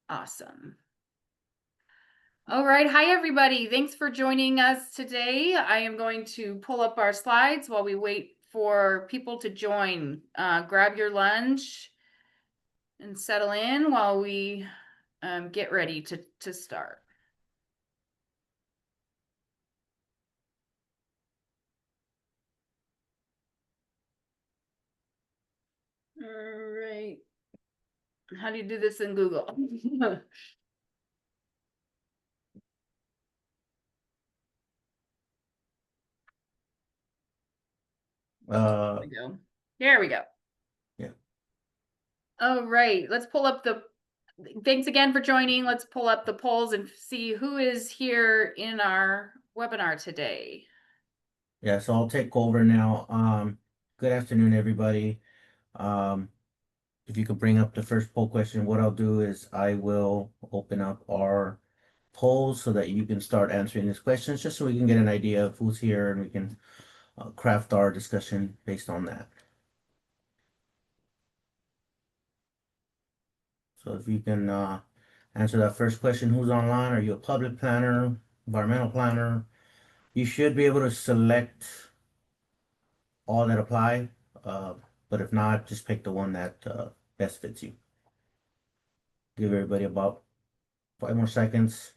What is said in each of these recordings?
Awesome. All right. Hi, everybody. Thanks for joining us today. I am going to pull up our slides while we wait for people to join. Grab your lunch and settle in while we get ready to start. All right. How do you do this in Google? There we go. There we go. Yeah. All right. Let's pull up thanks again for joining. Let's pull up the polls and see who is here in our webinar today. Yeah, so I'll take over now. Good afternoon, everybody. If you could bring up the first poll question, what I'll do is I will open up our polls so that you can start answering these questions, just so we can get an idea of who's here and we can craft our discussion based on that. So if you can answer that first question, who's online? Are you a public planner, environmental planner? You should be able to select all that apply, but if not, just pick the one that best fits you. Give everybody about 5 more seconds.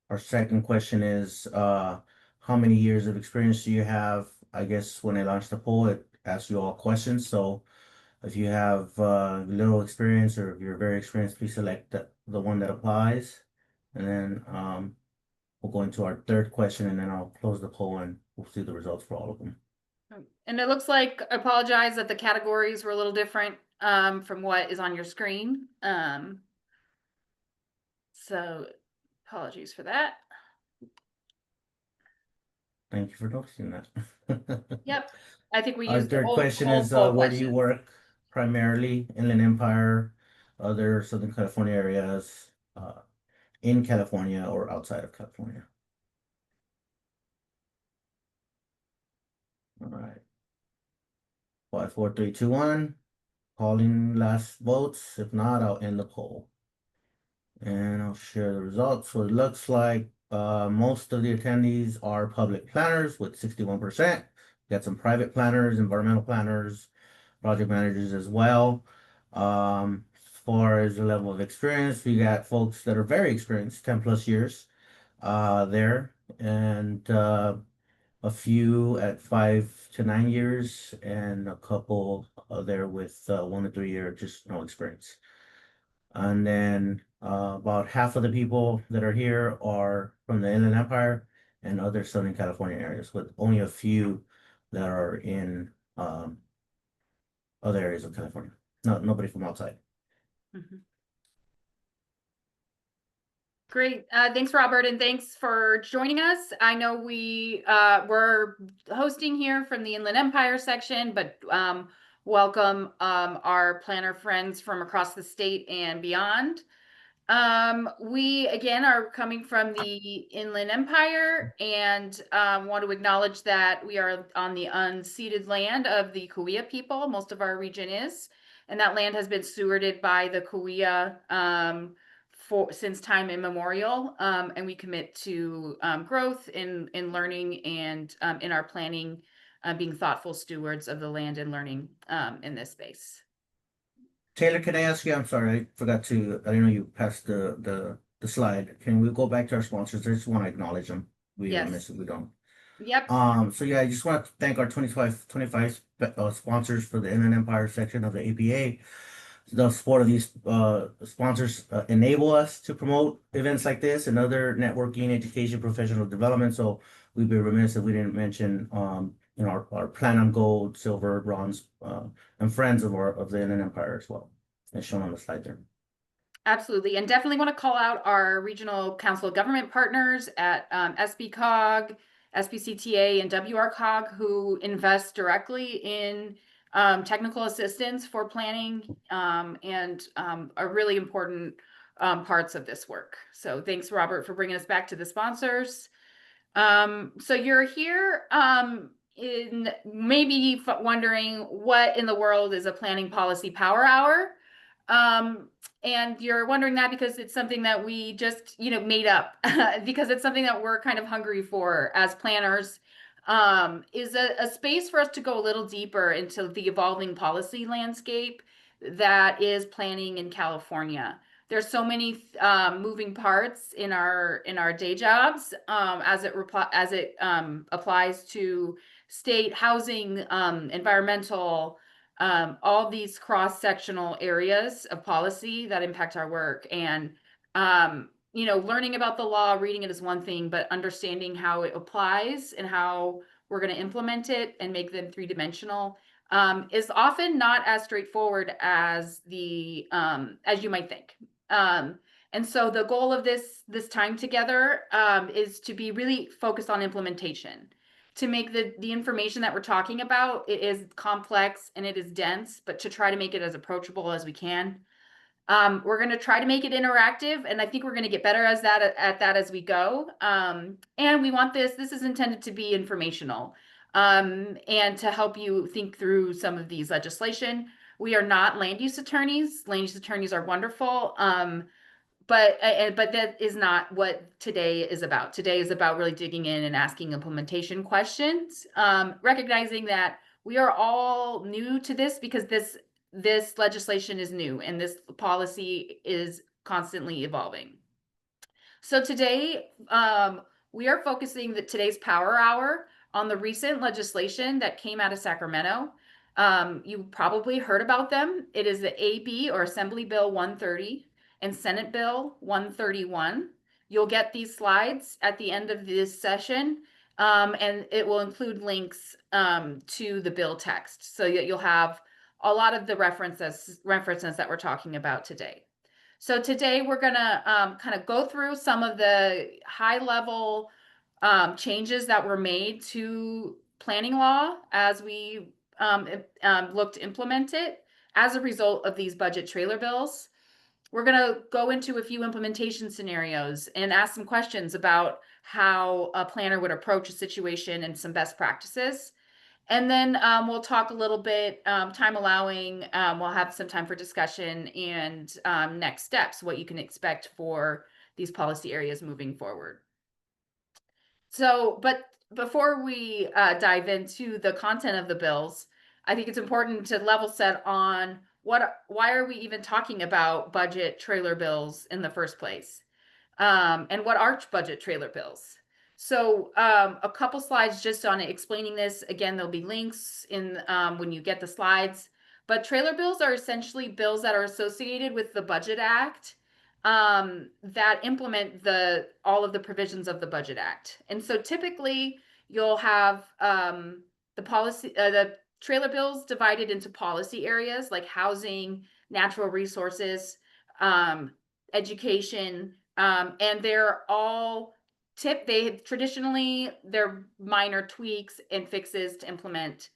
Our second question is, how many years of experience do you have? I guess when I launched the poll, it asks you all questions. So if you have little experience or if you're very experienced, please select the one that applies. And then we'll go into our third question, and then I'll close the poll and we'll see the results for all of them. And it looks like, I apologize that the categories were a little different from what is on your screen. So apologies for that. Thank you for noticing that. Yep. I think we Our used the third question old is, poll where do you questions. work? Primarily Inland Empire, other Southern California areas, in California or outside of California. All right. 5, 4, 3, 2, 1. Calling last votes. If not, I'll end the poll. And I'll share the results. So it looks like most of the attendees are public planners with 61%. Got some private planners, environmental planners, project managers as well. As far as the level of experience, we got folks that are very experienced, 10 plus years there, and a few at 5 to 9 years, and a couple there with 1 to 3 years, just no experience. And then about half of the people that are here are from the Inland Empire and other Southern California areas, with only a few that are in other areas of California. Nobody from outside. Mhm. Great. Thanks, Robert, and thanks for joining us. I know we're hosting here from the Inland Empire section, but welcome our planner friends from across the state and beyond. We again are coming from the Inland Empire and want to acknowledge that we are on the unceded land of the Cahuilla people. Most of our region is, and that land has been stewarded by the Cahuilla since time immemorial. And we commit to growth in learning and in our planning, being thoughtful stewards of the land and learning in this space. Taylor, can I ask you? I'm sorry, I forgot to. I know you passed the slide. Can we go back to our sponsors? I just want to acknowledge them. We Yes. miss it. We don't. Yep. So yeah, I just want to thank our 25 sponsors for the Inland Empire section of the APA. The support of these sponsors enable us to promote events like this and other networking, education, professional development. So we'd be remiss if we didn't mention our platinum, gold, silver, bronze, and friends of the Inland Empire as well, as shown on the slide there. Absolutely, and definitely want to call out our regional council of government partners at SBCOG, SBCTA, and WRCOG, who invest directly in technical assistance for planning and are really important parts of this work. So thanks, Robert, for bringing us back to the sponsors. So you're here in maybe wondering what in the world is a planning policy power hour. And you're wondering that because it's something that we just, made up because it's something that we're kind of hungry for as planners. Is a space for us to go a little deeper into the evolving policy landscape that is planning in California. There's so many moving parts in our day jobs as it applies to state housing, environmental, all these cross-sectional areas of policy that impact our work. And learning about the law, reading it is one thing, but understanding how it applies and how we're going to implement it and make them three-dimensional is often not as straightforward as as you might think. And so the goal of this time together is to be really focused on implementation, to make the information that we're talking about, it is complex and it is dense, but to try to make it as approachable as we can. We're going to try to make it interactive, and I think we're going to get better at that as we go. And we want this is intended to be informational and to help you think through some of these legislation. We are not land use attorneys. Land use attorneys are wonderful. But that is not what today is about. Today is about really digging in and asking implementation questions, recognizing that we are all new to this because this legislation is new and this policy is constantly evolving. So today, we are focusing today's Power Hour on the recent legislation that came out of Sacramento. You probably heard about them. It is the AB or Assembly Bill 130 and Senate Bill 131. You'll get these slides at the end of this session, and it will include links to the bill text, so that you'll have a lot of the references that we're talking about today. So today we're gonna kind of go through some of the high level changes that were made to planning law as we look to implement it as a result of these budget trailer bills. We're going to go into a few implementation scenarios and ask some questions about how a planner would approach a situation and some best practices. And then we'll talk a little bit, time allowing, we'll have some time for discussion and next steps, what you can expect for these policy areas moving forward. So, but before we dive into the content of the bills, I think it's important to level set on why are we even talking about budget trailer bills in the first place? And what are budget trailer bills? So a couple slides just on explaining this. Again, there'll be links in when you get the slides. But trailer bills are essentially bills that are associated with the Budget Act that implement all of the provisions of the Budget Act. And so typically you'll have the trailer bills divided into policy areas like housing, natural resources, education, and they're all they're minor tweaks and fixes to implement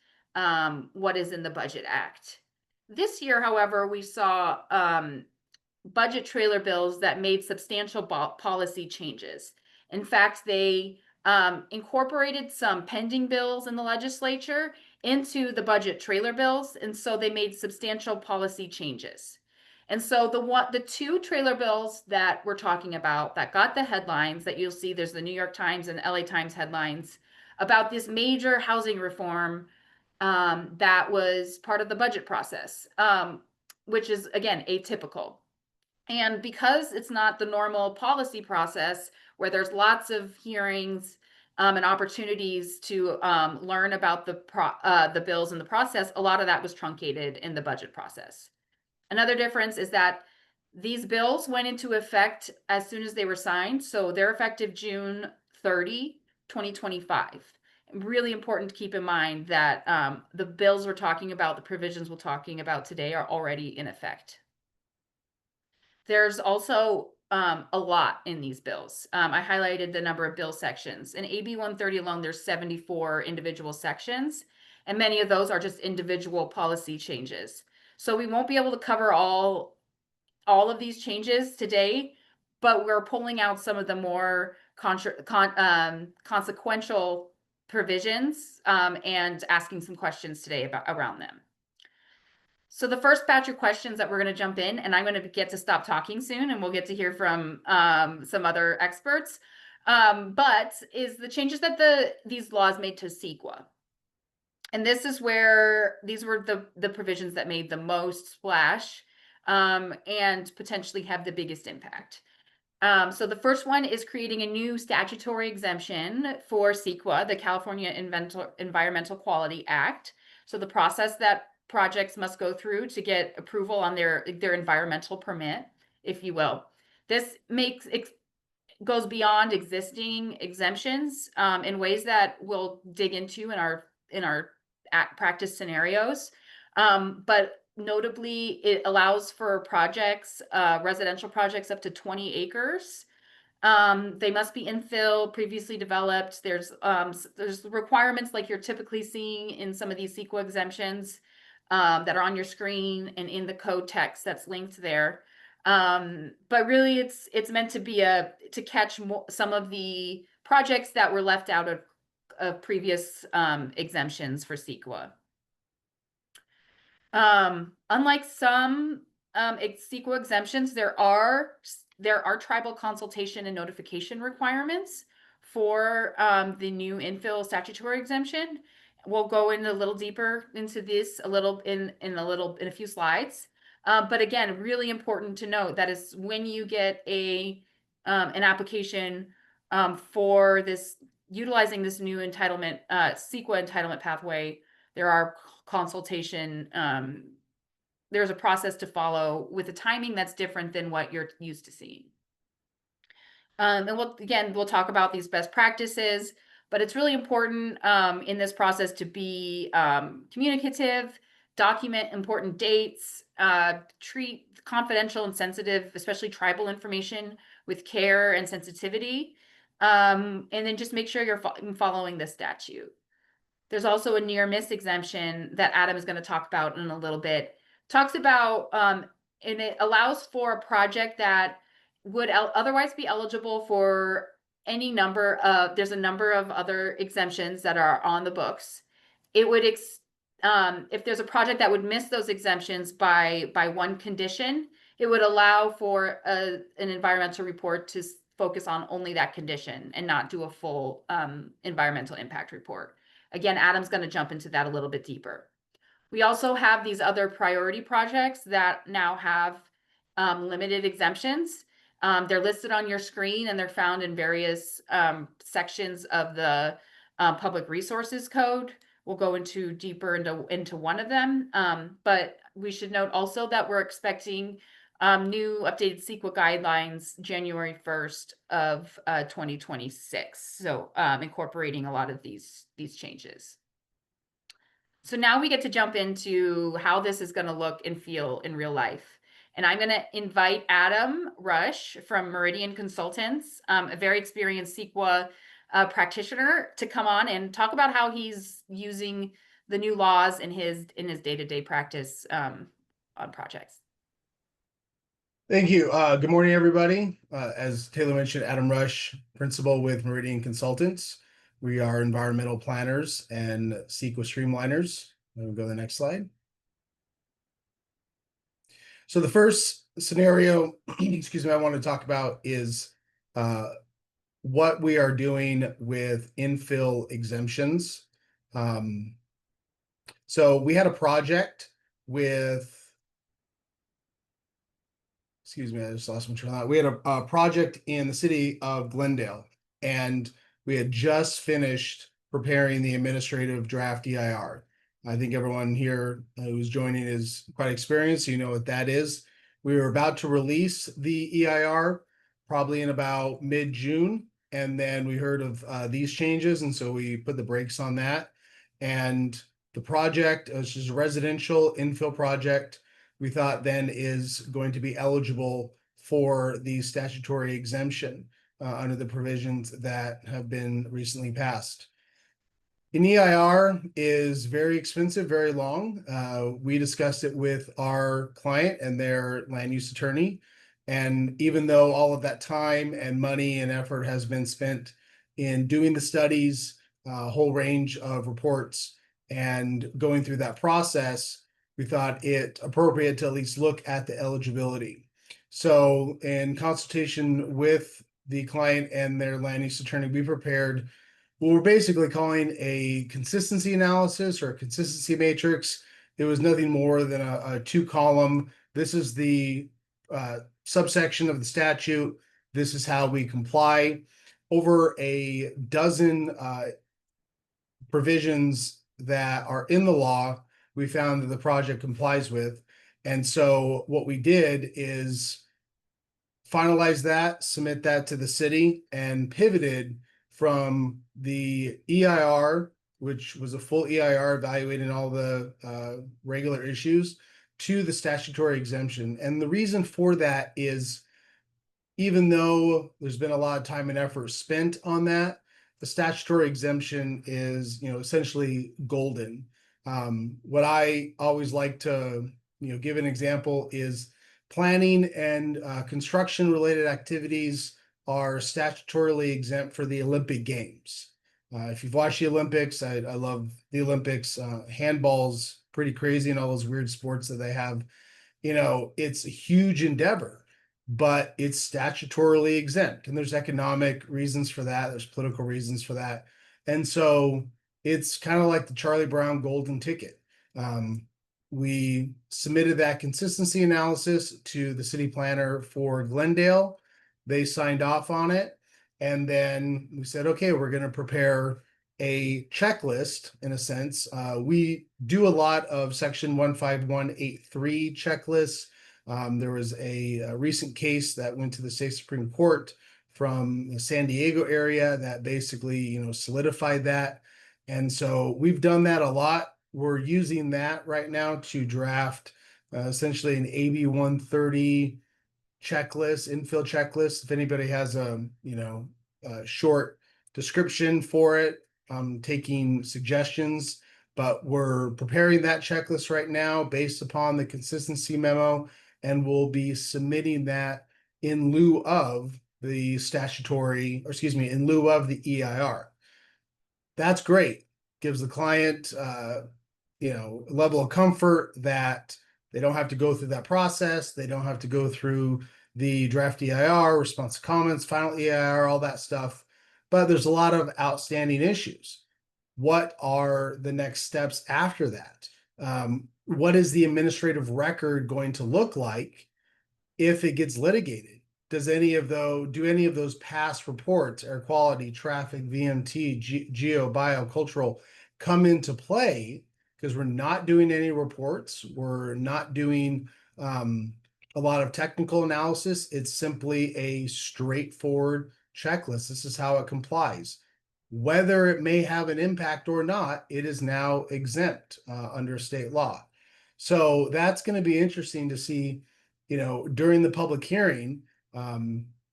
what is in the Budget Act. This year, however, we saw budget trailer bills that made substantial policy changes. In fact, they incorporated some pending bills in the legislature into the budget trailer bills, and so they made substantial policy changes. And so the two trailer bills that we're talking about that got the headlines that you'll see, there's the New York Times and LA Times headlines about this major housing reform that was part of the budget process, which is, again, atypical. And because it's not the normal policy process where there's lots of hearings and opportunities to learn about the bills and the process, a lot of that was truncated in the budget process. Another difference is that these bills went into effect as soon as they were signed. So they're effective June 30, 2025. Really important to keep in mind that the bills we're talking about, the provisions we're talking about today are already in effect. There's also a lot in these bills. I highlighted the number of bill sections. In AB 130 alone, there's 74 individual sections, and many of those are just individual policy changes. So we won't be able to cover all all of these changes today, but we're pulling out some of the more consequential provisions and asking some questions today around them. So the first batch of questions that we're going to jump in, and I'm going to get to stop talking soon, and we'll get to hear from some other experts, but is the changes that these laws made to CEQA. And this is where these were the provisions that made the most splash and potentially have the biggest impact. So the first one is creating a new statutory exemption for CEQA, the California Environmental Quality Act. So the process that projects must go through to get approval on their environmental permit, if you will. This goes beyond existing exemptions in ways that we'll dig into in our practice scenarios. But notably, it allows for projects, residential projects up to 20 acres. They must be infill, previously developed. There's requirements like you're typically seeing in some of these CEQA exemptions that are on your screen and in the code text that's linked there. But really, it's meant to be to catch some of the projects that were left out of previous exemptions for CEQA. Unlike some CEQA exemptions, there are tribal consultation and notification requirements for the new infill statutory exemption. We'll go in a little deeper into this in a few slides. But again, really important to note that is when you get an application for this utilizing this new entitlement CEQA entitlement pathway, there are consultation. There's a process to follow with a timing that's different than what you're used to seeing. And we'll talk about these best practices, but it's really important in this process to be communicative, document important dates, treat confidential and sensitive, especially tribal information, with care and sensitivity, and then just make sure you're following the statute. There's also a near miss exemption that Adam is going to talk about in a little bit. Talks about, and it allows for a project that would otherwise be eligible for any number of, there's a number of other exemptions that are on the books. It would, if there's a project that would miss those exemptions by one condition, it would allow for an environmental report to focus on only that condition and not do a full environmental impact report. Again, Adam's going to jump into that a little bit deeper. We also have these other priority projects that now have limited exemptions. They're listed on your screen and they're found in various sections of the Public Resources Code. We'll go deeper into one of them. But we should note also that we're expecting new updated CEQA guidelines January 1st of 2026. So incorporating a lot of these changes. So now we get to jump into how this is going to look and feel in real life. And I'm going to invite Adam Rush from Meridian Consultants, a very experienced CEQA practitioner, to come on and talk about how he's using the new laws in his day-to-day practice on projects. Thank you. Good morning, everybody. As Taylor mentioned, Adam Rush, principal with Meridian Consultants. We are environmental planners and CEQA streamliners. We'll go to the next slide. So the first scenario, excuse me, I want to talk about is what we are doing with infill exemptions. So we had a project with, excuse me, I just lost my train of thought. We had a project in the city of Glendale, and we had just finished preparing the administrative draft EIR. I think everyone here who's joining is quite experienced, so you know what that is. We were about to release the EIR probably in about mid-June, and then we heard of these changes, and so we put the brakes on that. And the project, which is a residential infill project, we thought then is going to be eligible for the statutory exemption under the provisions that have been recently passed. An EIR is very expensive, very long. We discussed it with our client and their land use attorney. And even though all of that time and money and effort has been spent in doing the studies, a whole range of reports, and going through that process, we thought it appropriate to at least look at the eligibility. So in consultation with the client and their land use attorney, we prepared what we're basically calling a consistency analysis or a consistency matrix. It was nothing more than a 2-column. This is the subsection of the statute. This is how we comply. Over a dozen provisions that are in the law, we found that the project complies with. And so what we did is finalize that, submit that to the city, and pivoted from the EIR, which was a full EIR evaluating all the regular issues, to the statutory exemption. And the reason for that is, even though there's been a lot of time and effort spent on that, the statutory exemption is, essentially golden. What I always like to, give an example is planning and construction related activities are statutorily exempt for the Olympic Games. If you've watched the Olympics, I love the Olympics. Handball's pretty crazy and all those weird sports that they have. It's a huge endeavor, but it's statutorily exempt. And there's economic reasons for that. There's political reasons for that. And so it's kind of like the Charlie Brown golden ticket. We submitted that consistency analysis to the city planner for Glendale. They signed off on it. And then we said, okay, we're going to prepare a checklist in a sense. We do a lot of section 15183 checklists. There was a recent case that went to the state Supreme Court from the San Diego area that basically, solidified that. And so we've done that a lot. We're using that right now to draft essentially an AB 130 checklist, infill checklist. If anybody has a short description for it, I'm taking suggestions, but we're preparing that checklist right now based upon the consistency memo, and we'll be submitting that in lieu of the in lieu of the EIR. That's great. Gives the client level of comfort that they don't have to go through that process. They don't have to go through the draft EIR, response to comments, final EIR, all that stuff. But there's a lot of outstanding issues. What are the next steps after that? What is the administrative record going to look like if it gets litigated? Do any of those past reports, air quality, traffic, VMT, geo, bio, cultural, come into play? Because we're not doing any reports. We're not doing a lot of technical analysis. It's simply a straightforward checklist. This is how it complies. Whether it may have an impact or not, it is now exempt under state law. So that's going to be interesting to see, during the public hearing,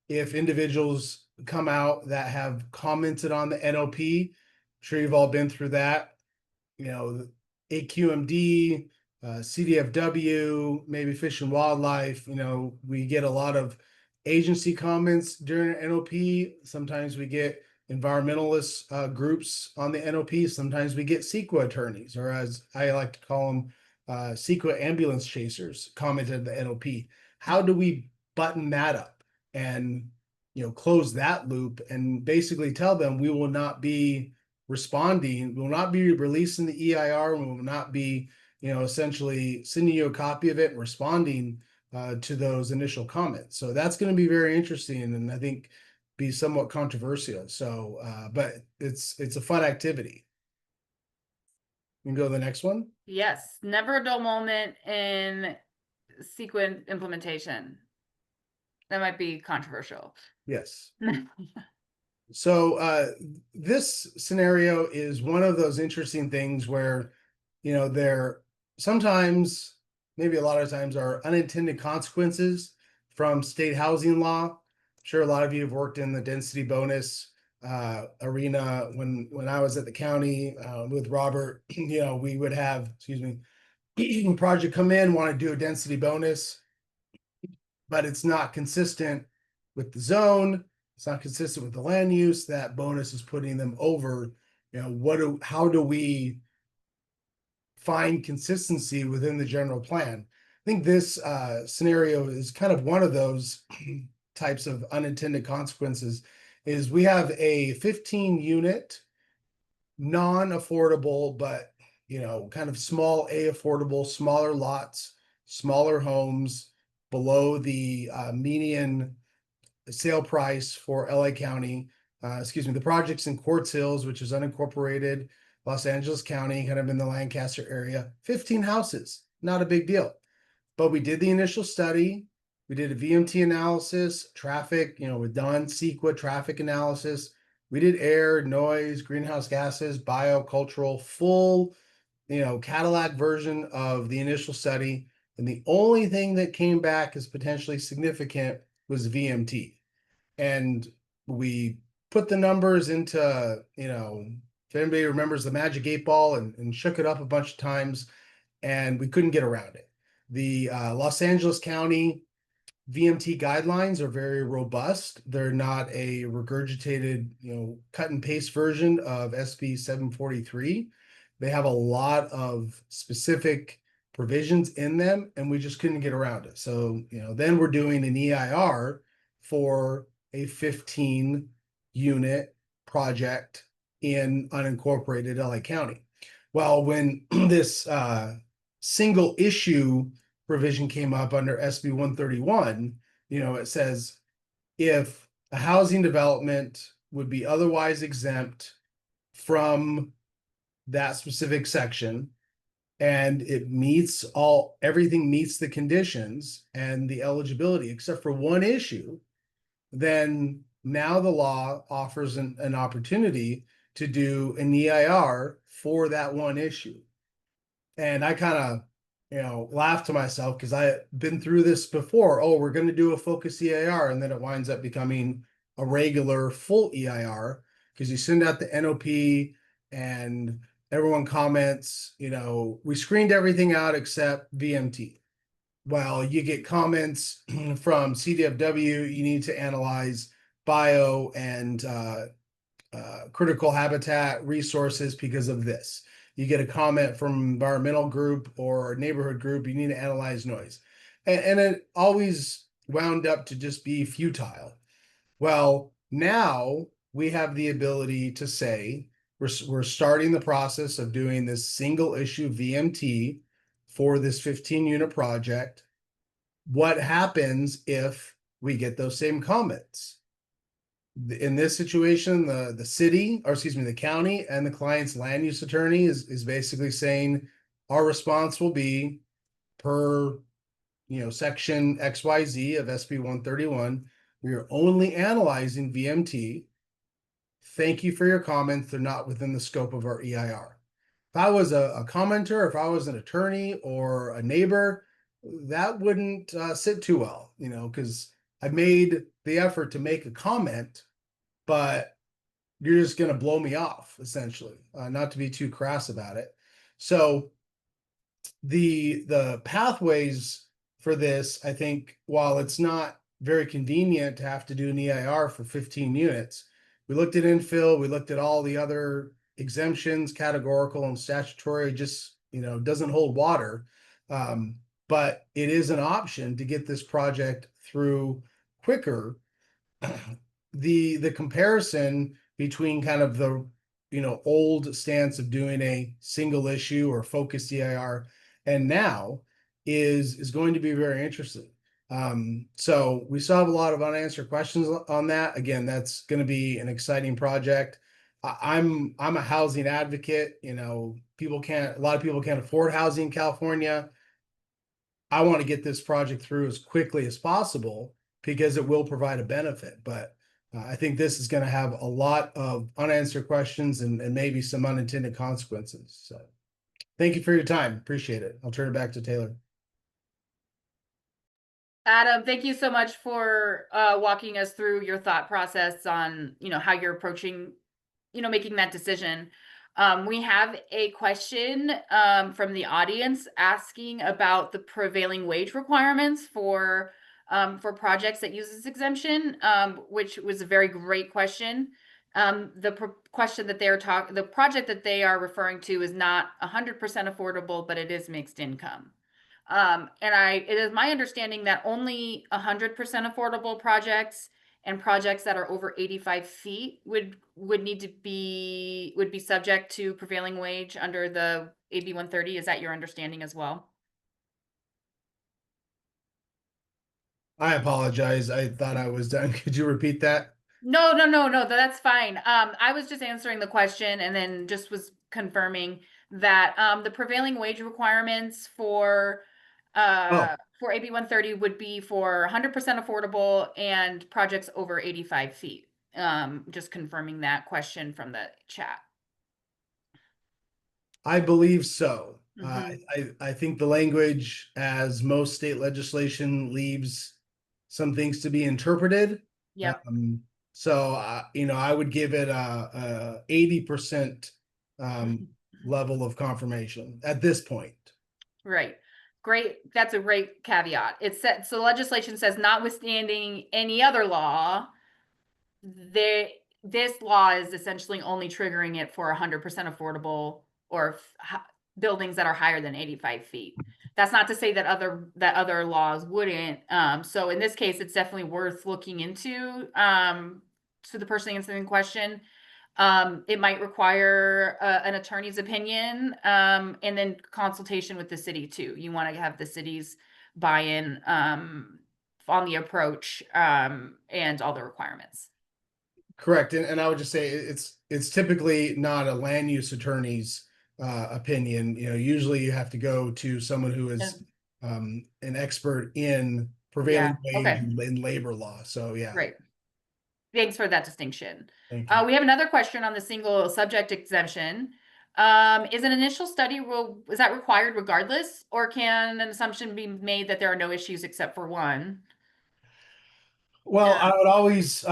if individuals come out that have commented on the NOP. I'm sure you've all been through that. AQMD, CDFW, maybe Fish and Wildlife. We get a lot of agency comments during NOP. Sometimes we get environmentalist groups on the NOP. Sometimes we get CEQA attorneys, or as I like to call them, CEQA ambulance chasers commented the NOP. How do we button that up and close that loop and basically tell them we will not be responding, we will not be releasing the EIR, and we will not be essentially sending you a copy of it and responding to those initial comments. So that's going to be very interesting, and I think be somewhat controversial. So, but it's a fun activity. We can go to the next one. Yes, never a dull moment in CEQA implementation. That might be controversial. Yes. So this scenario is one of those interesting things where, there sometimes, maybe a lot of times, are unintended consequences from state housing law. I'm sure a lot of you have worked in the density bonus arena when I was at the county with Robert. You know, we would have, excuse me, project come in, want to do a density bonus, but it's not consistent with the zone. It's not consistent with the land use. That bonus is putting them over. You know, how do we find consistency within the general plan? I think this scenario is kind of one of those types of unintended consequences. Is we have a 15 unit non-affordable, but you know, kind of small A affordable, smaller lots, smaller homes below the median sale price for LA County. Excuse me, the project's in Quartz Hills, which is unincorporated, Los Angeles County, kind of in the Lancaster area. 15 houses, not a big deal. But we did the initial study. We did a VMT analysis, traffic, you know, with done CEQA traffic analysis. We did air, noise, greenhouse gases, biocultural, full, you know, Cadillac version of the initial study. And the only thing that came back as potentially significant was VMT. And we put the numbers into, you know, if anybody remembers the magic 8-ball and shook it up a bunch of times, and we couldn't get around it. The Los Angeles County VMT guidelines are very robust. They're not a regurgitated, you know, cut and paste version of SB 743. They have a lot of specific provisions in them, and we just couldn't get around it. So, you know, then we're doing an EIR for a 15 unit project in unincorporated LA County. Well, when this single issue provision came up under SB 131, you know, it says if a housing development would be otherwise exempt from that specific section and it meets everything meets the conditions and the eligibility except for one issue, then now the law offers an opportunity to do an EIR for that one issue. And I kind of, you know, laughed to myself because I've been through this before. Oh, we're going to do a focus EIR, and then it winds up becoming a regular full EIR because you send out the NOP and everyone comments, you know, we screened everything out except VMT. Well, you get comments from CDFW, you need to analyze bio and critical habitat resources because of this. You get a comment from environmental group or neighborhood group, you need to analyze noise. And it always wound up to just be futile. Well, now we have the ability to say, we're starting the process of doing this single issue VMT for this 15 unit project. What happens if we get those same comments? In this situation, the city, or excuse me, the county and the client's land use attorney is basically saying our response will be per, you know, section XYZ of SB 131. We are only analyzing VMT. Thank you for your comments. They're not within the scope of our EIR. If I was a commenter, if I was an attorney or a neighbor, that wouldn't sit too well, you know, because I made the effort to make a comment, but you're just going to blow me off, essentially, not to be too crass about it. So the pathways for this, I think, while it's not very convenient to have to do an EIR for 15 units, we looked at infill, we looked at all the other exemptions, categorical and statutory, just, you know, doesn't hold water. But it is an option to get this project through quicker. The comparison between kind of the, you know, old stance of doing a single issue or focused EIR and now is going to be very interesting. So we still have a lot of unanswered questions on that. Again, that's going to be an exciting project. I'm a housing advocate. You know, a lot of people can't afford housing in California. I want to get this project through as quickly as possible because it will provide a benefit. But I think this is going to have a lot of unanswered questions and maybe some unintended consequences. So thank you for your time. Appreciate it. I'll turn it back to Taylor. Adam, thank you so much for walking us through your thought process on, how you're approaching, making that decision. We have a question from the audience asking about the prevailing wage requirements for projects that use this exemption, which was a very great question. Question that the project that they are referring to is not 100% affordable, but it is mixed income. It is my understanding that only 100% affordable projects and projects that are over 85 feet would be subject to prevailing wage under the AB 130. Is that your understanding as well? I apologize. I thought I was done. Could you repeat that? No, that's fine. I was just answering the question and then just was confirming that the prevailing wage requirements for AB 130 would be for 100% affordable and projects over 85 feet. Just confirming that question from the chat. I believe so. I think the language, as most state legislation, leaves some things to be interpreted. Yep. So, I would give it a 80% level of confirmation at this point. Right. Great. That's a great caveat. It said, so legislation says, notwithstanding any other law, this law is essentially only triggering it for 100% affordable or buildings that are higher than 85 feet. That's not to say that other laws wouldn't. So in this case, it's definitely worth looking into. To the person answering the question, it might require an attorney's opinion, and then consultation with the city too. You want to have the city's buy-in on the approach and all the requirements. Correct. And I would just say it's typically not a land use attorney's opinion. Usually you have to go to someone who is an expert in prevailing wage and labor law. So yeah. Great. Thanks for that distinction. Thank you. We have another question on the single subject exemption. Is an initial study is that required regardless, or can an assumption be made that there are no issues except for one? Well, I would always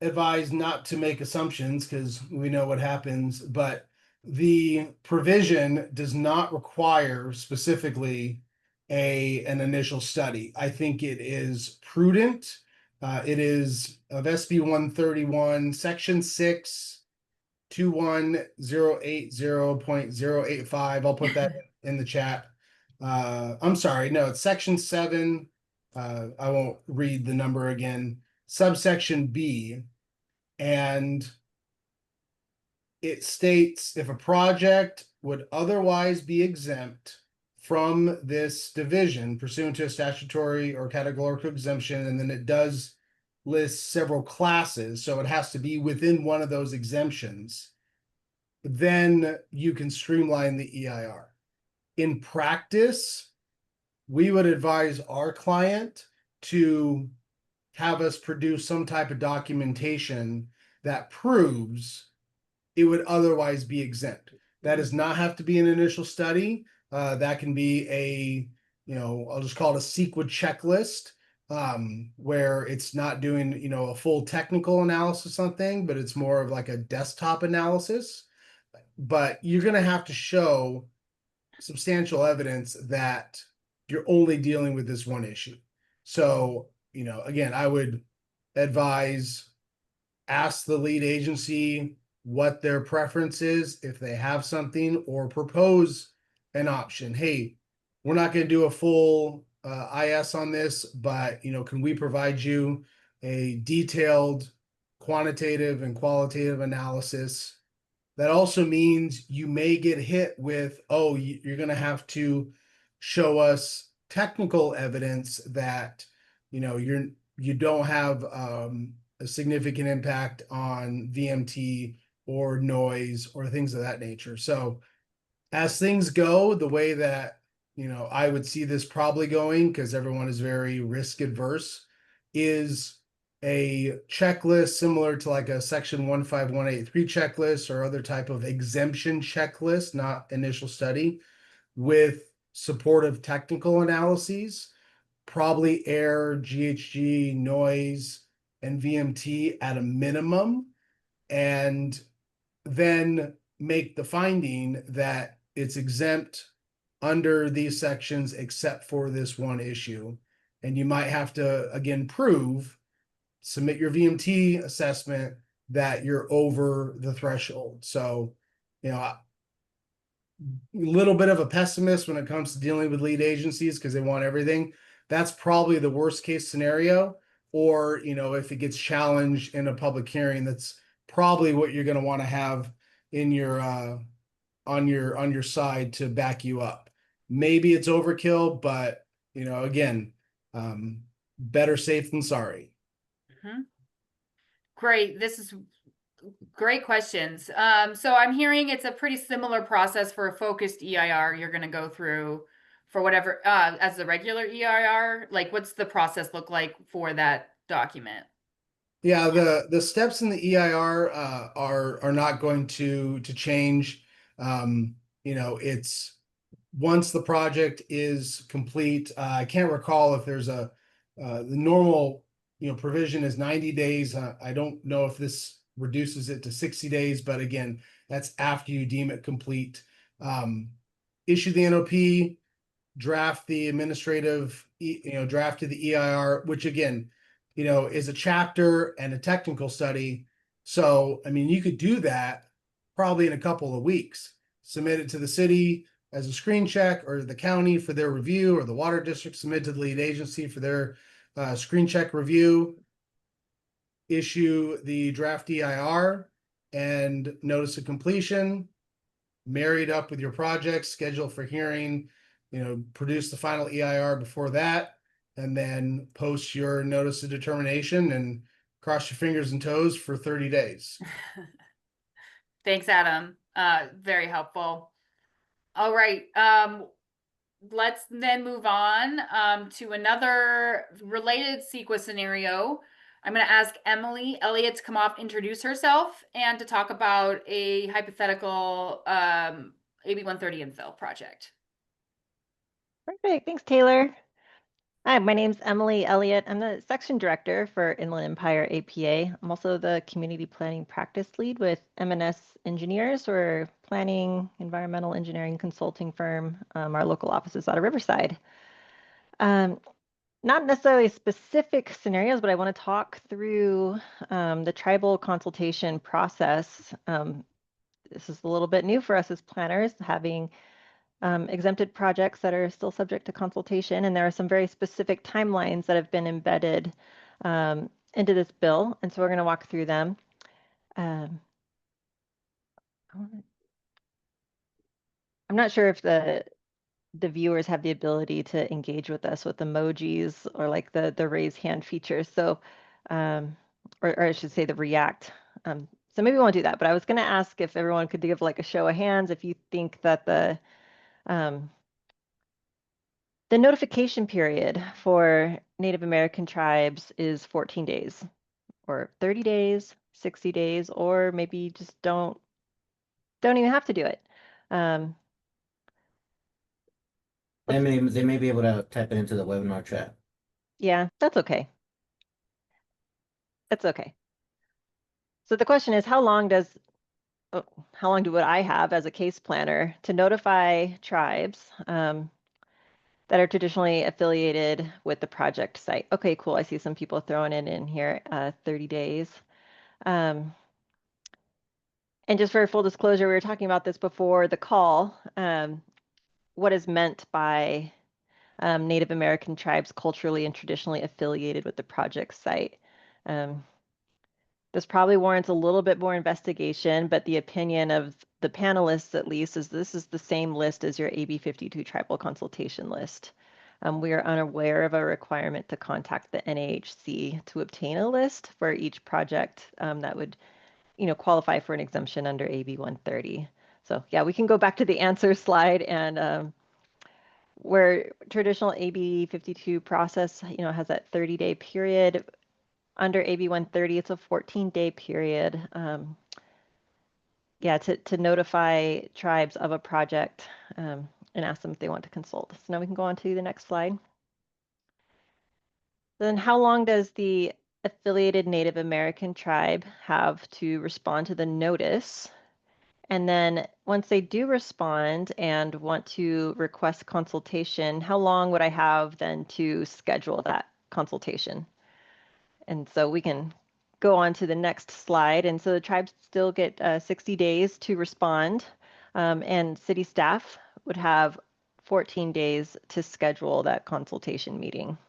advise not to make assumptions because we know what happens, but the provision does not require specifically an initial study. I think it is prudent. It is of SB 131, Section 6, 21080.085. I'll put that in the chat. I'm sorry, no, it's Section 7. I won't read the number again. Subsection B, and it states if a project would otherwise be exempt from this division pursuant to a statutory or categorical exemption, and then it does list several classes, so it has to be within one of those exemptions, then you can streamline the EIR. In practice, we would advise our client to have us produce some type of documentation that proves it would otherwise be exempt. That does not have to be an initial study. That can be I'll just call it a CEQA checklist, where it's not doing, a full technical analysis on thing, but it's more of like a desktop analysis. But you're going to have to show substantial evidence that you're only dealing with this one issue. So, again, I would advise ask the lead agency what their preference is, if they have something, or propose an option. Hey, we're not going to do a full IS on this, but can we provide you a detailed quantitative and qualitative analysis? That also means you may get hit with, oh, you're going to have to show us technical evidence that you don't have a significant impact on VMT or noise or things of that nature. So as things go, the way that I would see this probably going, because everyone is very risk adverse, is a checklist similar to like a section 15183 checklist or other type of exemption checklist, not initial study, with supportive technical analyses probably air, GHG, noise, and VMT at a minimum, and then make the finding that it's exempt under these sections except for this one issue. And you might have to, again, submit your VMT assessment that you're over the threshold. So, a little bit of a pessimist when it comes to dealing with lead agencies because they want everything. That's probably the worst case scenario. Or, if it gets challenged in a public hearing, that's probably what you're going to want to have in your on your side to back you up. Maybe it's overkill, but again, better safe than sorry. Great. This is great questions. So I'm hearing it's a pretty similar process for a focused EIR you're going to go through for whatever as the regular EIR. Like, what's the process look like for that document? Yeah, the steps in the EIR are not going to change. It's once the project is complete. I can't recall if there's the normal provision is 90 days. I don't know if this reduces it to 60 days, but again, that's after you deem it complete. Issue the NOP, draft the administrative, draft to the EIR, which again, is a chapter and a technical study. So, I mean, you could do that probably in a couple of weeks, submit it to the city as a screen check, or the county for their review, or the water district submit to the lead agency for their screen check review, issue the draft EIR and notice of completion, married up with your project, schedule for hearing, produce the final EIR before that, and then post your notice of determination and cross your fingers and toes for 30 days. Thanks, Adam. Very helpful. All right. Let's then move on to another related CEQA scenario. I'm going to ask Emily Elliott to come off, introduce herself, and to talk about a hypothetical AB 130 infill project. Perfect. Thanks, Taylor. Hi, my name's Emily Elliott. I'm the section director for Inland Empire APA. I'm also the community planning practice lead with M&S Engineers, or planning environmental engineering consulting firm. Our local office is out of Riverside. Not necessarily specific scenarios, but I want to talk through the tribal consultation process. This is a little bit new for us as planners, having exempted projects that are still subject to consultation, and there are some very specific timelines that have been embedded into this bill, and so we're going to walk through them. I'm not sure if the viewers have the ability to engage with us with emojis or like the raise hand feature, so or I should say the react. So maybe we won't do that, but I was going to ask if everyone could give like a show of hands if you think that the notification period for Native American tribes is 14 days, or 30 days, 60 days, or maybe just don't even have to do it. They may be able to type it into the webinar chat. Yeah, that's okay. That's okay. So the question is, how long do I have as a case planner to notify tribes that are traditionally affiliated with the project site? Okay, cool. I see some people throwing it in here, 30 days. And just for full disclosure, we were talking about this before the call. What is meant by Native American tribes culturally and traditionally affiliated with the project site? This probably warrants a little bit more investigation, but the opinion of the panelists, at least, is this is the same list as your AB 52 tribal consultation list. We are unaware of a requirement to contact the NAHC to obtain a list for each project that would, qualify for an exemption under AB 130. So yeah, we can go back to the answer slide, and where traditional AB 52 process, has that 30-day period. Under AB 130, it's a 14-day period. Yeah, to notify tribes of a project and ask them if they want to consult. So now we can go on to the next slide. Then how long does the affiliated Native American tribe have to respond to the notice? And then once they do respond and want to request consultation, how long would I have then to schedule that consultation? And so we can go on to the next slide. And so the tribes still get 60 days to respond, and city staff would have 14 days to schedule that consultation meeting.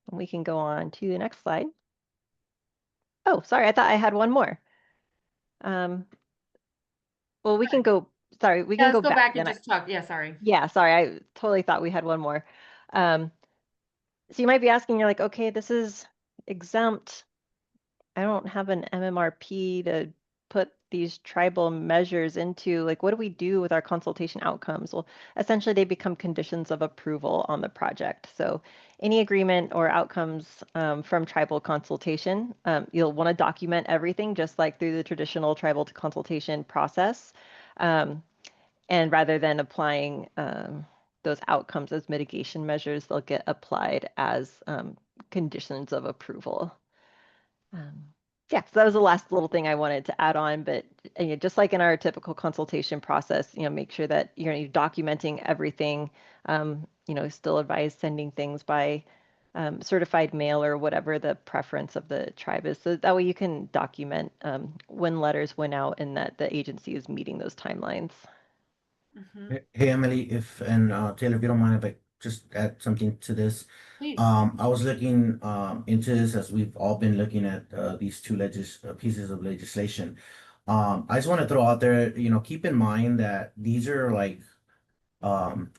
And we can go on to the next slide. Oh, sorry, I thought I had one more. Well, we can go, sorry, we Yeah, can go let's go back and then. just talk. Yeah, sorry. Yeah, sorry, I totally thought we had one more. So you might be asking, you're like, okay, this is exempt. I don't have an MMRP to put these tribal measures into. Like, what do we do with our consultation outcomes? Well, essentially, they become conditions of approval on the project. So any agreement or outcomes from tribal consultation, you'll want to document everything just like through the traditional tribal consultation process. And rather than applying those outcomes as mitigation measures, they'll get applied as conditions of approval. Yeah, so that was the last little thing I wanted to add on, but just like in our typical consultation process, make sure that you're documenting everything. Still advise sending things by certified mail or whatever the preference of the tribe is. So that way you can document when letters went out and that the agency is meeting those timelines. Hey, Emily, Taylor, if you don't mind if I just add something to this. Please. I was looking into this as we've all been looking at these two pieces of legislation. I just want to throw out there, keep in mind that these are like um,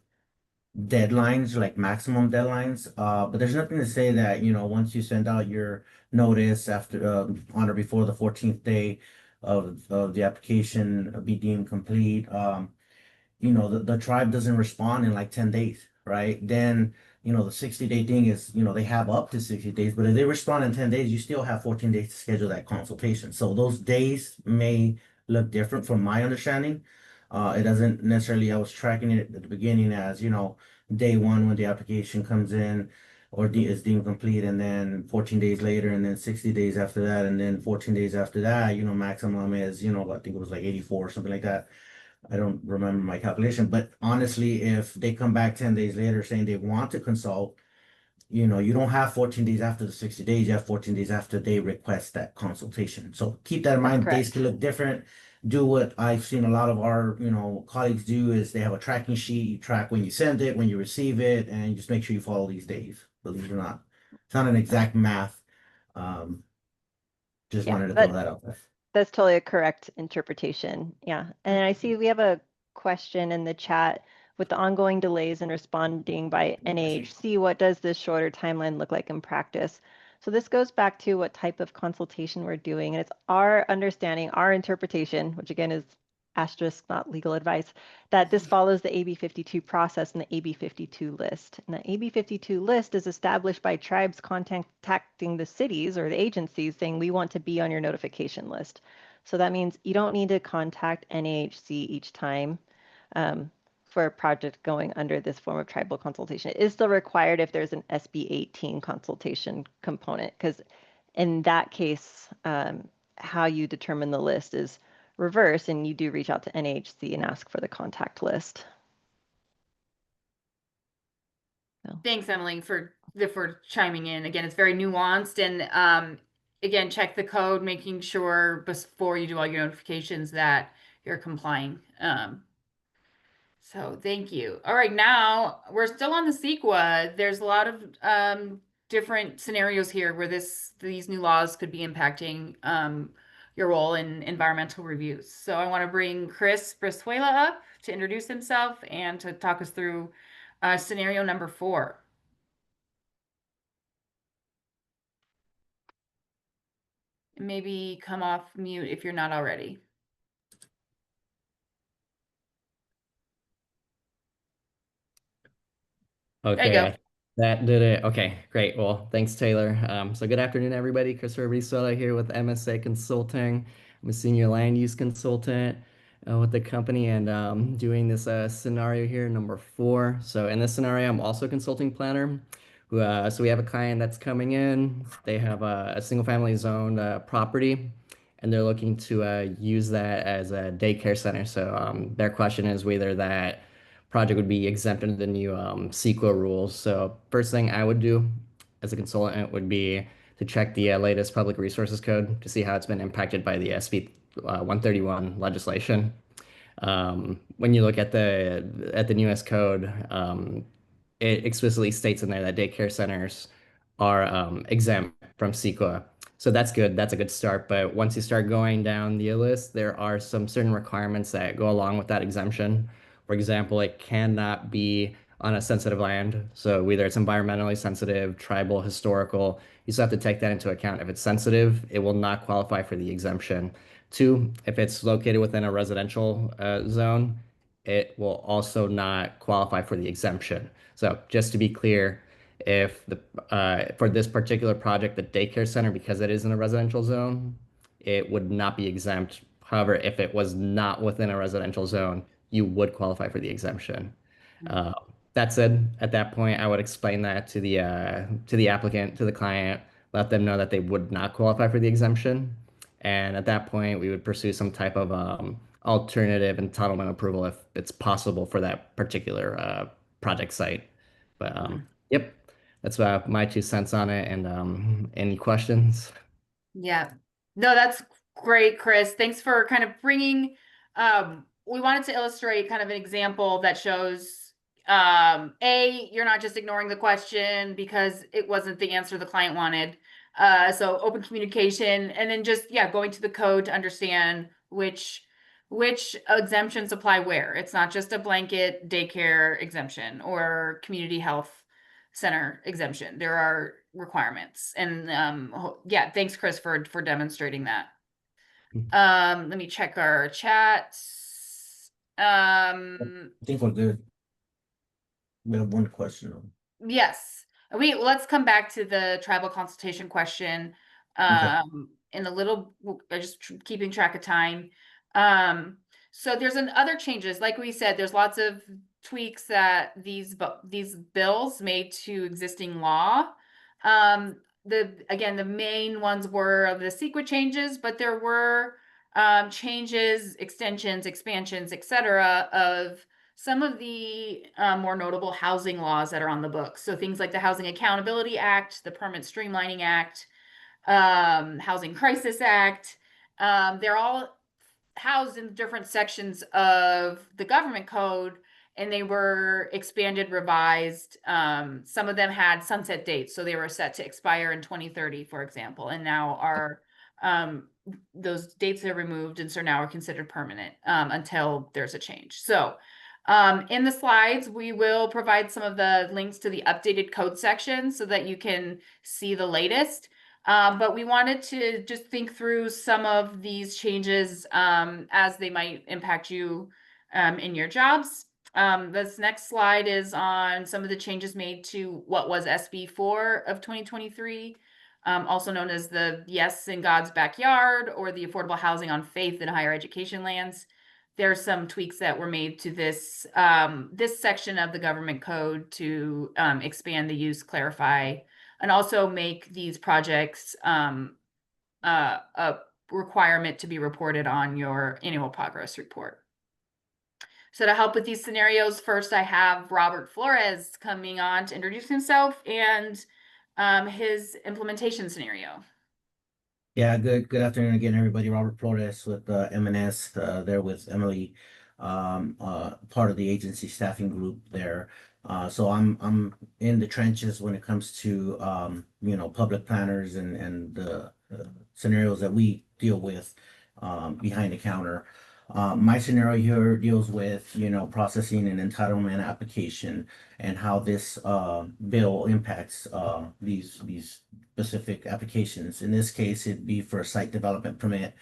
deadlines, like maximum deadlines. But there's nothing to say that, once you send out your notice after on or before the 14th day of the application be deemed complete. The tribe doesn't respond in like 10 days, right? Then, the 60-day thing is, they have up to 60 days, but if they respond in 10 days, you still have 14 days to schedule that consultation. So those days may look different from my understanding. It doesn't necessarily, I was tracking it at the beginning as, day one when the application comes in or is deemed complete, and then 14 days later, and then 60 days after that, and then 14 days after that, maximum is, I think it was like 84 or something like that. I don't remember my calculation, but honestly, if they come back 10 days later saying they want to consult, you don't have 14 days after the 60 days, you have 14 days after they request that consultation. So keep that in mind. Days can look different. Do what I've seen a lot of our, colleagues do is they have a tracking sheet. You track when you send it, when you receive it, and you just make sure you follow these days. Believe it or not. It's not an exact math. Just wanted to throw that out there. That's totally a correct interpretation. Yeah. And I see we have a question in the chat. With the ongoing delays in responding by NAHC, what does this shorter timeline look like in practice? So this goes back to what type of consultation we're doing. And it's our understanding, our interpretation, which again is asterisk, not legal advice, that this follows the AB 52 process and the AB 52 list. And the AB 52 list is established by tribes contacting the cities or the agencies saying, we want to be on your notification list. So that means you don't need to contact NAHC each time for a project going under this form of tribal consultation. It is still required if there's an SB 18 consultation component, because in that case, how you determine the list is reverse, and you do reach out to NAHC and ask for the contact list. So. Thanks, Emily, for chiming in. Again, it's very nuanced, and again, check the code, making sure before you do all your notifications that you're complying. So thank you. All right, now we're still on the CEQA. There's a lot of different scenarios here where these new laws could be impacting your role in environmental reviews. So I want to bring Chris Brizuela up to introduce himself and to talk us through scenario number 4. Maybe come off mute if you're not already. Okay, that did it. Okay, great. Well, thanks, Taylor. So good afternoon, everybody. Christopher Brizuela here with MSA Consulting. I'm a senior land use consultant with the company, and doing this scenario here, number 4. So in this scenario, I'm also a consulting planner. So we have a client that's coming in. They have a single family zoned property, and they're looking to use that as a daycare center. So their question is whether that project would be exempt under the new CEQA rules. So first thing I would do as a consultant would be to check the latest public resources code to see how it's been impacted by the SB 131 legislation. When you look at the newest code, it explicitly states in there that daycare centers are exempt from CEQA. So that's good. That's a good start. But once you start going down the list, there are some certain requirements that go along with that exemption. For example, it cannot be on a sensitive land. So whether it's environmentally sensitive, tribal, historical, you still have to take that into account. If it's sensitive, it will not qualify for the exemption. Two, if it's located within a residential zone, it will also not qualify for the exemption. So just to be clear, if the for this particular project, the daycare center, because it is in a residential zone, it would not be exempt. However, if it was not within a residential zone, you would qualify for the exemption. Uh, that said, at that point, I would explain that to the applicant, to the client, let them know that they would not qualify for the exemption. And at that point, we would pursue some type of alternative entitlement approval if it's possible for that particular project site. But yep, that's my 2 cents on it. And any questions? Yeah. No, that's great, Chris. Thanks for kind of bringing, we wanted to illustrate kind of an example that shows, you're not just ignoring the question because it wasn't the answer the client wanted. So open communication, and then just, yeah, going to the code to understand which exemptions apply where. It's not just a blanket daycare exemption or community health center exemption. There are requirements. And yeah, thanks, Chris, for demonstrating that. Let me check our chat. I think we're good. We have one question. Yes. Let's come back to the tribal consultation question Okay. in a little, just keeping track of time. So there's other changes. Like we said, there's lots of tweaks that these bills made to existing law. Again, the main ones were the CEQA changes, but there were changes, extensions, expansions, etc., of some of the more notable housing laws that are on the books. So things like the Housing Accountability Act, the Permanent Streamlining Act, Housing Crisis Act. They're all housed in different sections of the government code, and they were expanded, revised. Some of them had sunset dates, so they were set to expire in 2030, for example, and now are those dates are removed, and so now are considered permanent until there's a change. So in the slides, we will provide some of the links to the updated code section so that you can see the latest. But we wanted to just think through some of these changes as they might impact you in your jobs. This next slide is on some of the changes made to what was SB 4 of 2023, also known as the Yes in God's Backyard, or the Affordable Housing on Faith in Higher Education Lands. There's some tweaks that were made to this this section of the government code to expand the use, clarify, and also make these projects a requirement to be reported on your annual progress report. So to help with these scenarios, first I have Robert Flores coming on to introduce himself and his implementation scenario. Yeah, good afternoon again, everybody. Robert Flores with M&S, there with Emily, part of the agency staffing group there. So I'm in the trenches when it comes to public planners and the scenarios that we deal with behind the counter. My scenario here deals with processing an entitlement application and how this bill impacts these specific applications. In this case, it'd be for a site development permit,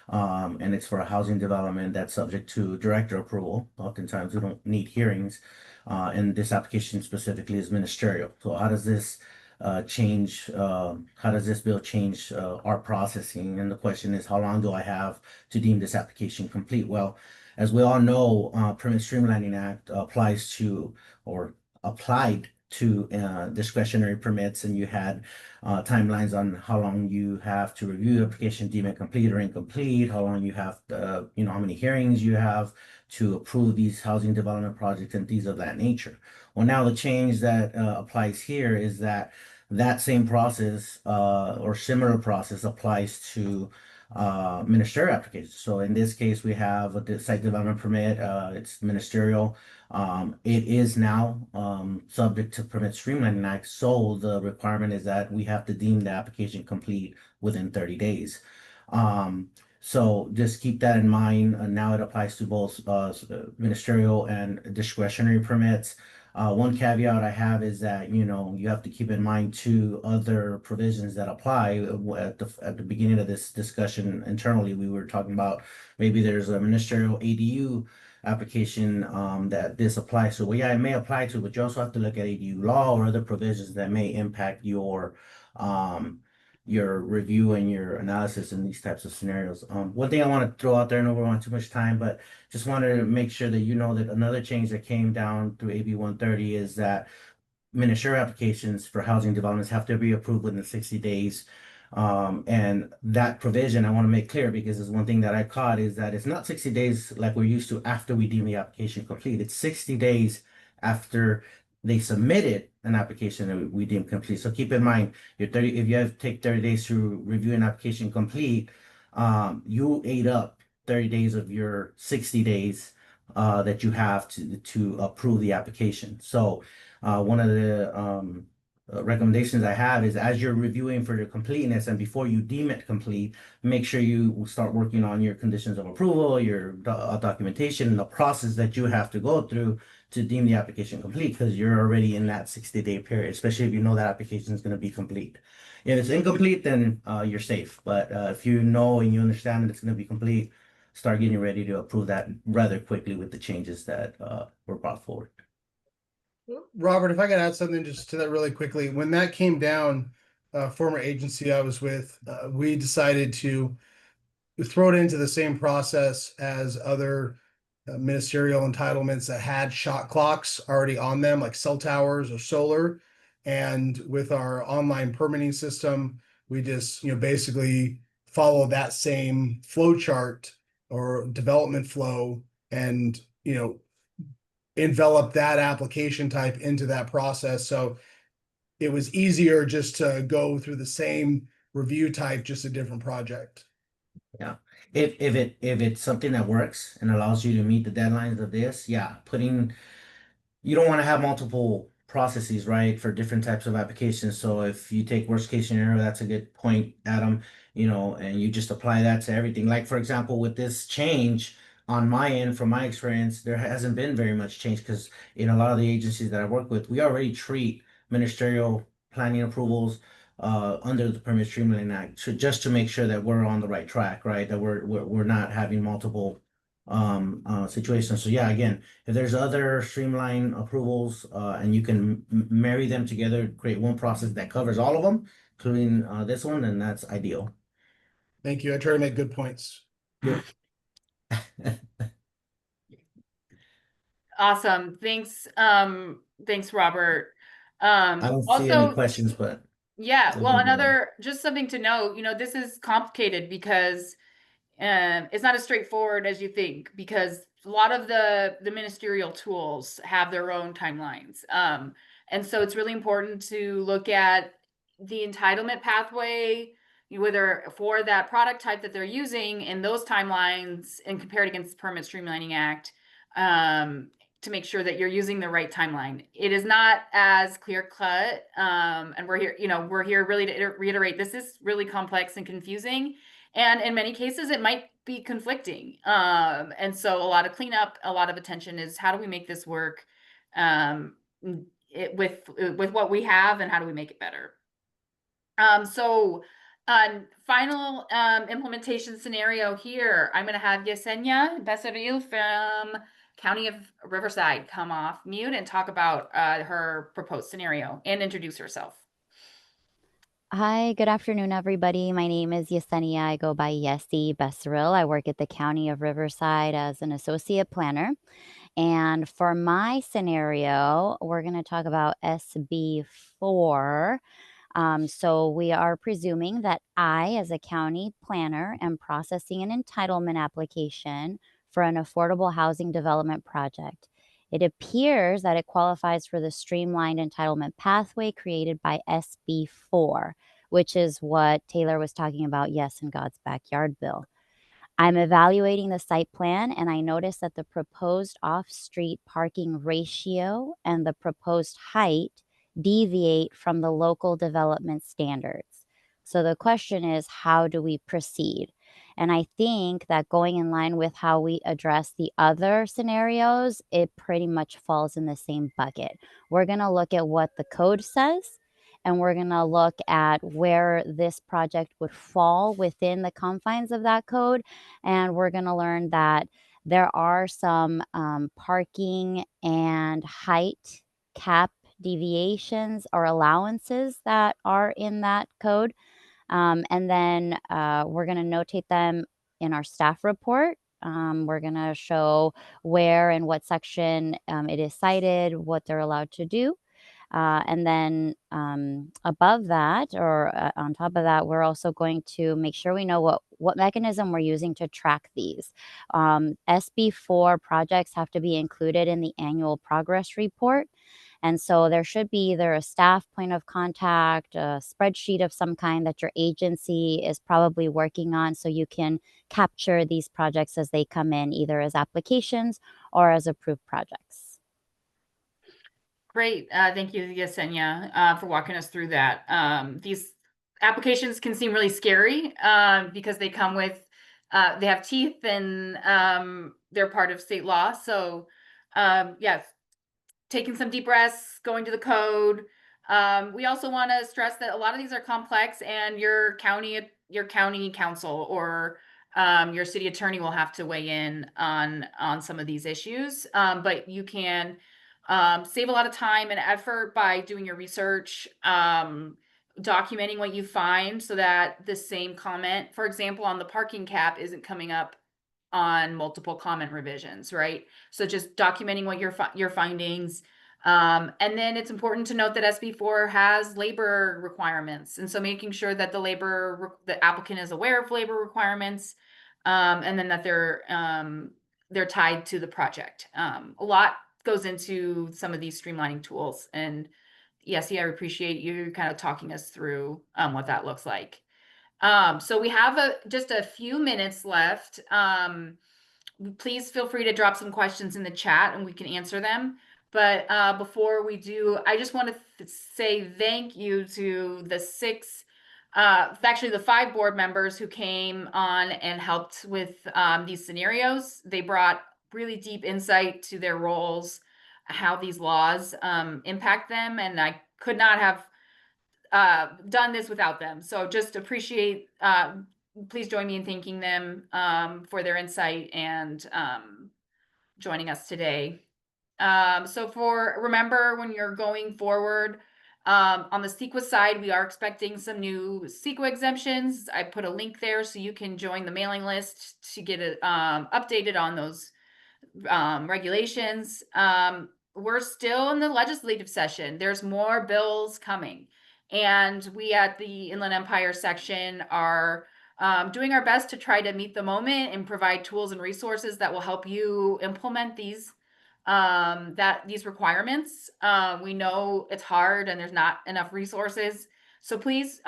and it's for a housing development that's subject to director approval. Oftentimes we don't need hearings, and this application specifically is ministerial. So how does this how does this bill change our processing? And the question is, how long do I have to deem this application complete? Well, as we all know, Permit Streamlining Act applies to, or applied to discretionary permits, and you had timelines on how long you have to review the application, deem it complete or incomplete, how long you have to, how many hearings you have to approve these housing development projects and things of that nature. Well, now the change that applies here is that that same process or similar process applies to ministerial applications. So in this case, we have a site development permit. It's ministerial. It is now subject to Permit Streamlining Act. So the requirement is that we have to deem the application complete within 30 days. So just keep that in mind. Now it applies to both ministerial and discretionary permits. One caveat I have is that, you have to keep in mind two other provisions that apply. At the beginning of this discussion internally, we were talking about maybe there's a ministerial ADU application that this applies to. Well, yeah, it may apply to, but you also have to look at ADU law or other provisions that may impact your review and your analysis in these types of scenarios. One thing I want to throw out there, and I don't want too much time, but just wanted to make sure that you know that another change that came down through AB 130 is that ministerial applications for housing developments have to be approved within 60 days. And that provision I want to make clear, because it's one thing that I caught, is that it's not 60 days like we're used to after we deem the application complete. It's 60 days after they submitted an application that we deem complete. So keep in mind, if you have to take 30 days to review an application complete, you ate up 30 days of your 60 days that you have to approve the application. So one of the recommendations I have is, as you're reviewing for your completeness and before you deem it complete, make sure you start working on your conditions of approval, your documentation, and the process that you have to go through to deem the application complete, because you're already in that 60-day period, especially if you know that application is going to be complete. If it's incomplete, then you're safe. But if you know and you understand that it's going to be complete, start getting ready to approve that rather quickly with the changes that were brought forward. Robert, if I could add something just to that really quickly. When that came down, former agency I was with, we decided to throw it into the same process as other ministerial entitlements that had shot clocks already on them, like cell towers or solar. And with our online permitting system, we just, basically follow that same flow chart or development flow and, envelop that application type into that process. So it was easier just to go through the same review type, just a different project. Yeah. If it's something that works and allows you to meet the deadlines of this, yeah, you don't want to have multiple processes, right, for different types of applications. So if you take worst case scenario, that's a good point, Adam, and you just apply that to everything. Like, for example, with this change on my end, from my experience, there hasn't been very much change, because in a lot of the agencies that I work with, we already treat ministerial planning approvals under the Permit Streamlining Act, just to make sure that we're on the right track, right? That we're not having multiple situations. So yeah, again, if there's other streamline approvals and you can marry them together, create one process that covers all of them, including this one, then that's ideal. Thank you. I try to make good points. Awesome. Thanks. Thanks, Robert. I don't see any questions, but yeah, Go well, ahead. just something to know, this is complicated because it's not as straightforward as you think, because a lot of the ministerial tools have their own timelines. And so it's really important to look at the entitlement pathway, whether for that product type that they're using, and those timelines, and compare it against the Permit Streamlining Act, to make sure that you're using the right timeline. It is not as clear cut. And we're here really to reiterate, this is really complex and confusing. And in many cases, it might be conflicting. And so a lot of cleanup, a lot of attention is, how do we make this work with what we have, and how do we make it better? So final implementation scenario here, I'm going to have Yesenia Becerril from County of Riverside come off mute and talk about her proposed scenario and introduce herself. Hi, good afternoon, everybody. My name is Yesenia. I go by Yesi Becerril. I work at the County of Riverside as an associate planner. And for my scenario, we're going to talk about SB4. So we are presuming that I, as a county planner, am processing an entitlement application for an affordable housing development project. It appears that it qualifies for the streamlined entitlement pathway created by SB4, which is what Taylor was talking about, yes, in God's backyard bill. I'm evaluating the site plan and I noticed that the proposed off-street parking ratio and the proposed height deviate from the local development standards. So the question is, how do we proceed? And I think that going in line with how we address the other scenarios, it pretty much falls in the same bucket. We're going to look at what the code says, and we're going to look at where this project would fall within the confines of that code. And we're going to learn that there are some parking and height cap deviations or allowances that are in that code. And then we're going to notate them in our staff report. We're going to show where and what section it is cited, what they're allowed to do. And then above that, or on top of that, we're also going to make sure we know what mechanism we're using to track these. SB4 projects have to be included in the annual progress report. And so there should be either a staff point of contact, a spreadsheet of some kind that your agency is probably working on, so you can capture these projects as they come in, either as applications or as approved projects. Great. Thank you, Yesenia, for walking us through that. These applications can seem really scary because they come with, they have teeth and they're part of state law. So yes, taking some deep breaths, going to the code. We also want to stress that a lot of these are complex, and your county council or your city attorney will have to weigh in on some of these issues. But you can save a lot of time and effort by doing your research, documenting what you find, so that the same comment, for example, on the parking cap, isn't coming up on multiple comment revisions, right? So just documenting what your findings. And then it's important to note that SB4 has labor requirements. And so making sure that the applicant is aware of labor requirements, and then that they're tied to the project. A lot goes into some of these streamlining tools. And yes, I appreciate you kind of talking us through what that looks like. So we have just a few minutes left. Please feel free to drop some questions in the chat and we can answer them. But before we do, I just want to say thank you to the actually the 5 board members who came on and helped with these scenarios. They brought really deep insight to their roles, how these laws impact them, and I could not have done this without them. So just appreciate, please join me in thanking them for their insight and joining us today. So remember, when you're going forward, on the CEQA side, we are expecting some new CEQA exemptions. I put a link there so you can join the mailing list to get it updated on those regulations. We're still in the legislative session. There's more bills coming. And we at the Inland Empire section are doing our best to try to meet the moment and provide tools and resources that will help you implement these requirements. We know it's hard and there's not enough resources. So please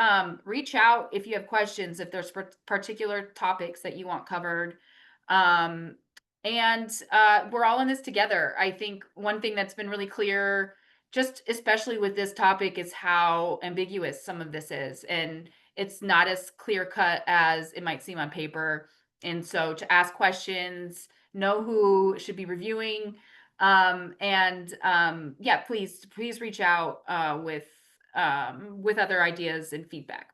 reach out if you have questions, if there's particular topics that you want covered. And we're all in this together. I think one thing that's been really clear, just especially with this topic, is how ambiguous some of this is. And it's not as clear cut as it might seem on paper. And so to ask questions, know who should be reviewing, yeah, please reach out with other ideas and feedback.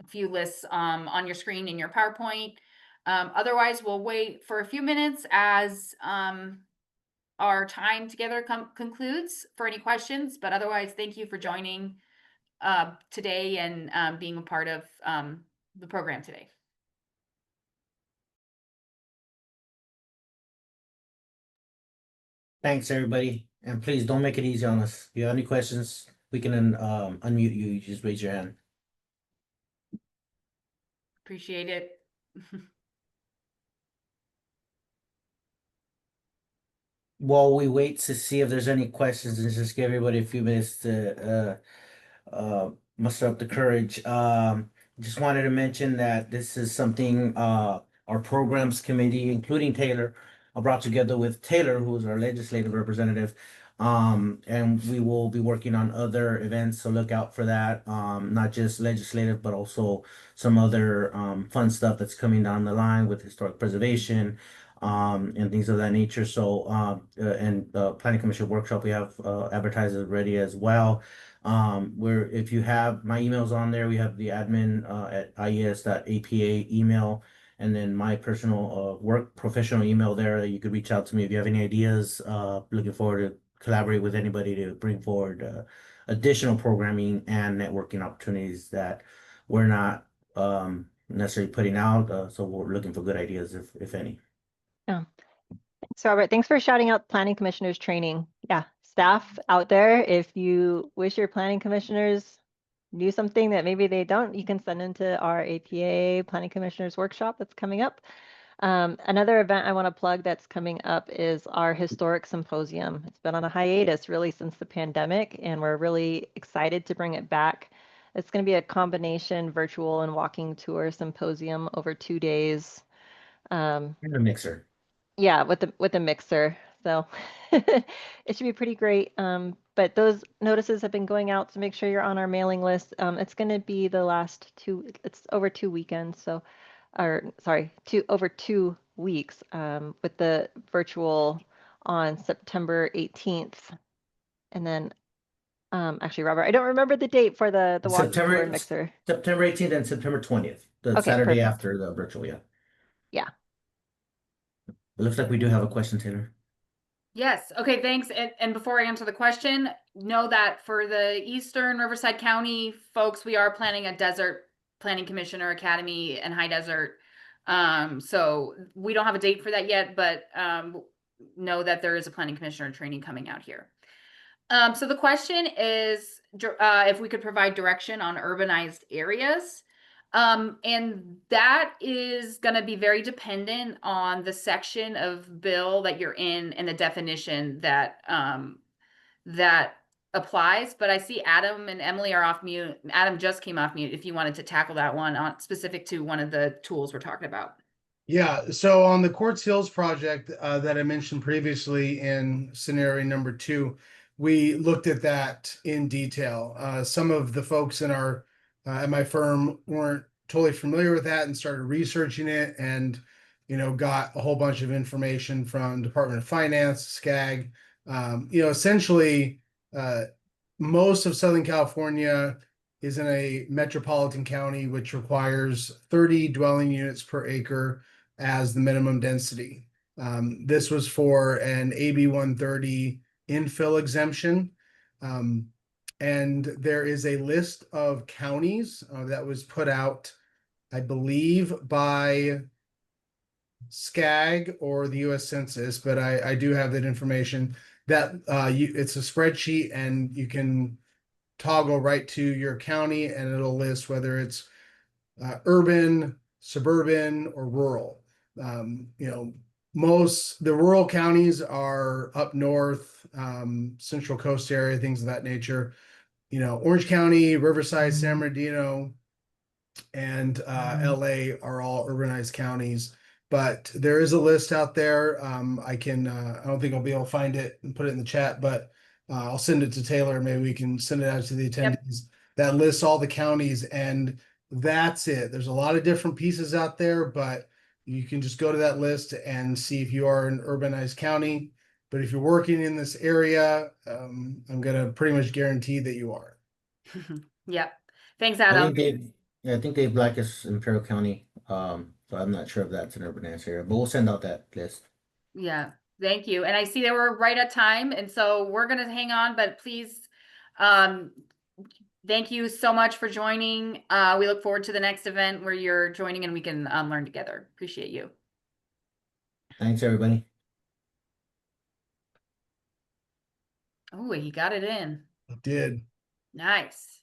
A few lists on your screen in your PowerPoint. Otherwise, we'll wait for a few minutes as our time together concludes for any questions. But otherwise, thank you for joining today and being a part of the program today. Thanks, everybody. And please don't make it easy on us. If you have any questions, we can unmute you. You just raise your hand. Appreciate it. While we wait to see if there's any questions, and just give everybody a few minutes to muster up the courage. Just wanted to mention that this is something our programs committee, including Taylor, brought together with Taylor, who is our legislative representative. And we will be working on other events, so look out for that. Not just legislative, but also some other fun stuff that's coming down the line with historic preservation, and things of that nature. So, and Planning Commission workshop, we have advertisers ready as well. Where if you have my emails on there, we have the admin at IES.APA email, and then my personal work professional email there that you could reach out to me if you have any ideas. Looking forward to collaborate with anybody to bring forward additional programming and networking opportunities that we're not necessarily putting out. So we're looking for good ideas, if any. Oh, thanks, Robert. Thanks for shouting out planning commissioners training. Yeah, staff out there, if you wish your planning commissioners knew something that maybe they don't, you can send into our APA planning commissioners workshop that's coming up. Another event I want to plug that's coming up is our historic symposium. It's been on a hiatus really since the pandemic, and we're really excited to bring it back. It's going to be a combination virtual and walking tour symposium over 2 days. And a mixer. Yeah, with a mixer. So it should be pretty great. But those notices have been going out, so make sure you're on our mailing list. It's going to be the last it's over 2 weekends. So, or sorry, over 2 weeks, with the virtual on September 18th. And then, actually, Robert, I don't remember the date for the walking tour and mixer. September 18th and September 20th, the Okay, Saturday perfect. after the virtual, yeah. Yeah. It looks like we do have a question, Taylor. Yes. Okay, thanks. And before I answer the question, know that for the Eastern Riverside County folks, we are planning a desert planning commissioner academy and high desert. So we don't have a date for that yet, but know that there is a planning commissioner training coming out here. So the question is if we could provide direction on urbanized areas. And that is going to be very dependent on the section of bill that you're in and the definition that that applies. But I see Adam and Emily are off mute. Adam just came off mute. If you wanted to tackle that one on specific to one of the tools we're talking about. Yeah, so on the Quartz Hills project that I mentioned previously in scenario number 2, we looked at that in detail. Some of the folks in our at my firm weren't totally familiar with that and started researching it, and got a whole bunch of information from Department of Finance, SCAG. Essentially, most of Southern California is in a metropolitan county, which requires 30 dwelling units per acre as the minimum density. This was for an AB 130 infill exemption. And there is a list of counties that was put out, I believe, by SCAG or the US Census, but I do have that information. That it's a spreadsheet, and you can toggle right to your county, and it'll list whether it's urban, suburban, or rural. Most the rural counties are up north, Central Coast area, things of that nature. Orange County, Riverside, San Bernardino, and LA are all urbanized counties. But there is a list out there. I don't think I'll be able to find it and put it in the chat, but I'll send it to Taylor. Maybe we can send it out to the attendees. That lists all the counties, and that's it. There's a lot of different pieces out there, but you can just go to that list and see if you are an urbanized county. But if you're working in this area, I'm going to pretty much guarantee that you are. Yep. Thanks, Adam. I think Dave Black is Imperial County. So I'm not sure if that's an urbanized area, but we'll send out that list. Yeah, thank you. And I see that we're right at time, and so we're going to hang on, but please, thank you so much for joining. We look forward to the next event where you're joining and we can learn together. Appreciate you. Thanks, everybody. he got it in. It did. Nice.